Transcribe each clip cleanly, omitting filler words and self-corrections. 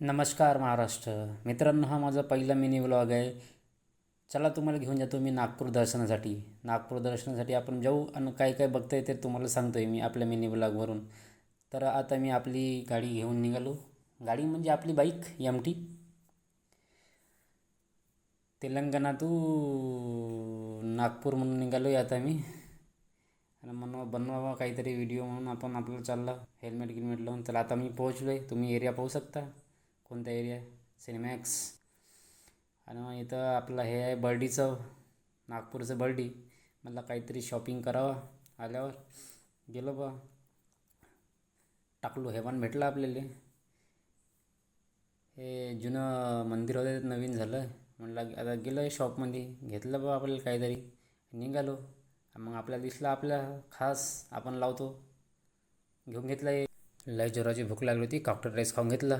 नमस्कार महाराष्ट्र मित्रांनो, हा माझा पहिला मिनी व्लॉग आहे. चला तुम्हाला घेऊन जातो मी नागपूर दर्शनासाठी. नागपूर दर्शनासाठी आपण जाऊ आणि काय काय बघता येते तुम्हाला सांगतो आहे मी आपल्या मिनी व्लॉगवरून. तर आता मी आपली गाडी घेऊन निघालो. गाडी म्हणजे आपली bike MT. Telangana to Nagpur म्हणून निघालो आहे आता मी. आणि म्हणून बनवावा काहीतरी व्हिडिओ म्हणून आपण आपल्याला चालला हेल्मेट लावून. तर आता मी पोहोचलो आहे. तुम्ही एरिया पाहू शकता कोणता एरिया आहे. सिनेमॅक्स. आणि मग इथं आपलं हे आहे बर्डीचं, नागपूरचं बर्डी. मला काहीतरी शॉपिंग करावं. आल्यावर गेलो बा, टाकलो हेवन भेटलं आपल्याला. हे जुनं मंदिर होतं ते नवीन झालं. म्हणलं आता गेलो आहे शॉपमध्ये, घेतलं बा आपल्याला काहीतरी, निघालो. मग आपल्याला दिसलं आपल्या खास, आपण लावतो, घेऊन घेतलं. आहे लय जोराची भूक लागली होती, कॉकटेल राईस खाऊन घेतला.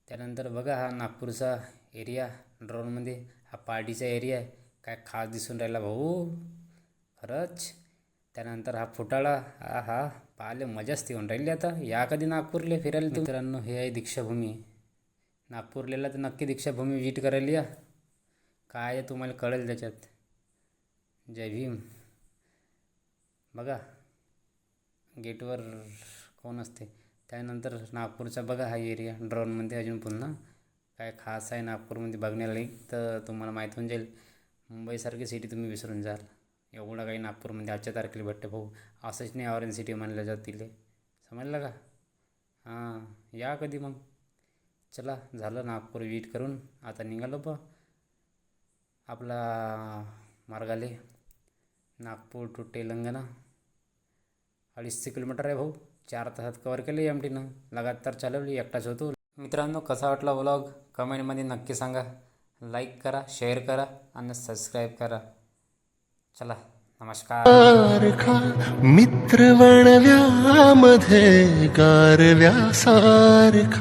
त्यानंतर बघा हा नागपूरचा एरिया ड्रोनमध्ये, हा पार्टीचा एरिया आहे. काय खास दिसून राहिला भाऊ, खरंच. त्यानंतर हा फुटाळा, हा पाहिले मजाच ती होऊन राहिली. आता या कधी नागपूरला फिरायला मित्रांनो. हे आहे दीक्षाभूमी. नागपूरला तर नक्की दीक्षाभूमी विजिट करायला या. काय आहे तुम्हाला कळेल त्याच्यात. जय भीम. बघा गेटवर कोण असते. त्यानंतर नागपूरचा बघा हा एरिया ड्रोनमध्ये. अजून पुन्हा काय खास आहे नागपूरमध्ये बघण्यालायक तर तुम्हाला माहीत होऊन जाईल. मुंबईसारखी सिटी तुम्ही विसरून जाल. एवढं काही नागपूरमध्ये आजच्या तारखेला भेटते भाऊ. असंच नाही ऑरेंज सिटी म्हणलं जात तिले, समजलं का. हां या कधी मग. चला झालं नागपूर विजिट करून, आता निघालो बा आपला मार्गाले. नागपूर टू तेलंगणा 250 किलोमीटर आहे भाऊ. 4 तासात कवर केलं MTनं. लगातार चालवली, एकटाच होतो. मित्रांनो कसा वाटला व्लॉग कमेंटमध्ये नक्की सांगा. लाईक करा, शेअर करा आणि सबस्क्राईब करा. चला नमस्कार. मित्र वणव्यामध्ये गारव्यासारखा